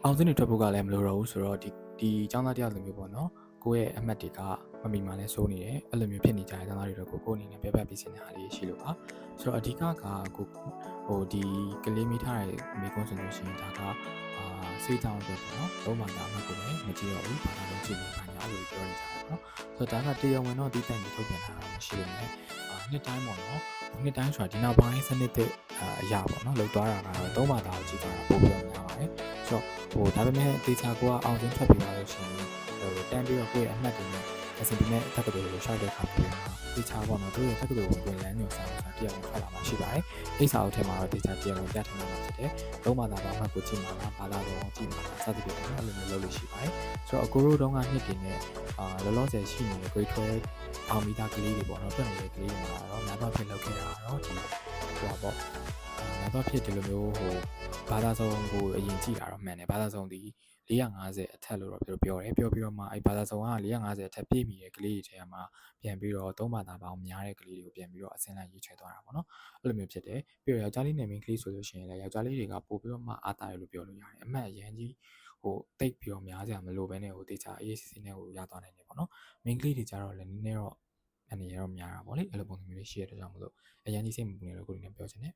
အောင်စင်းတွေထွက်ဖို့ကလည်းမလိုတော့ဘူးဆိုတော့ဒီចောင်းသားတယောက်လိုမျိုးပေါ့နော်ကိုယ့်ရဲ့အမှတ်တွေကမမီမှလည်းစိုးနေတယ်အဲ့လိုမျိုးဖြစ်နေကြတဲ့ចောင်းသားတွေတော့ကိုယ့်အနေနဲ့ပြပြပြစင်တဲ့ဟာလေးရှိလို့ပါဆိုတော့အဓိကကကိုဟိုဒီကလေးမိထားတဲ့မိကုန်းဆိုလို့ရှိရင်ဒါကစေးကြောင်းအတွက်ပေါ့နော်လုံးဝဒါမှကိုလည်းမကြည့်တော့ဘူးဘာသာလုံးကြည့်နေပါညာလို့ပြောနေကြတယ်နော်ဆိုတော့ဒါကတရားဝင်တော့ဒီတိုင်ကြီးထုတ်ပြန်တာမရှိလို့လည်းနှစ်တိုင်းပေါ့နော်နှစ်တိုင်းဆိုတာဒီနောက်ပိုင်းစနစ်တဲ့အရာပေါ့နော်လောက်သွားတာကတော့သုံးဘာသာကိုကြည့်တာပို့ပြီးတော့များပါတယ်ဆိုတော့ဒါပေမဲ့ဒေတာကိုကအောင်စင်းထွက်ပြီးသွားလို့ရှိရင်တန်းပြီးတော့ကိုယ့်ရဲ့အမှတ်တွေနဲ့အစင်ပြီးနဲ့တက္ကသိုလ်ကိုရှောက်တဲ့အခါမျိုးမှာဒေတာပေါ့နော်သူရဲ့တက္ကသိုလ်ဝင်လမ်းညွှန်စာတရားဝင်ထွက်လာမှာရှိပါတယ်အိစာအုပ်ထဲမှာတော့ဒေတာတရားဝင်ပြထနာမှာဖြစ်တယ်သုံးဘာသာဘာမှကိုကြည့်မှာလားဘာသာတော့ကြည့်မှာလားစသဖြင့်အဲ့လိုမျိုးလုပ်လို့ရှိပါတယ်ဆိုတော့အကိုတို့တုန်းကနှစ်တင်နဲ့လောလောဆယ်ရှိနေတဲ့ grade 12အောင်မိသားကလေးတွေပေါ့နော်တွက်နေတဲ့ကလေးတွေမှာတော့များသောအားဖြင့်လောက်ခဲ့တာတော့ဒီပေါ့များသောအားဖြင့်ဒီလိုမျိုးဘာသာစုံကိုအရင်ကြည့်တာတော့မှန်တယ်ဘာသာစုံဒီ450အထက်လို့တော့ပြောတယ်ပြောပြီးတော့မှအဲ့ဘာသာစုံက450အထက်ပြည့်မီတဲ့ကလေးတွေထဲမှာပြန်ပြီးတော့သုံးဘာသာပေါင်းများတဲ့ကလေးတွေကိုပြန်ပြီးတော့အစင်းလိုက်ရွေးချယ်သွားတာပေါ့နော်အဲ့လိုမျိုးဖြစ်တယ်ပြီးတော့ယောက်ျားလေးနဲ့မိန်းကလေးဆိုလို့ရှိရင်လည်းယောက်ျားလေးတွေကပို့ပြီးတော့မှအားတာရလို့ပြောလို့ရတယ်အမှတ်အရင်ကြီးတိတ်ပြီးတော့များစရာမလိုဘဲနဲ့တေချာအေးစစ်စစ်နဲ့ရသွားနိုင်တယ်ပေါ့နော်မိန်းကလေးတွေကြတော့လည်းနည်းနည်းတော့အနေရတော့များတာပေါ့လေအဲ့လိုပုံစံမျိုးလေးရှိရတဲ့ကြောင့်မလို့အရင်ကြီးစိတ်မပူနေလို့ကိုယ်နေပြောချင်တယ်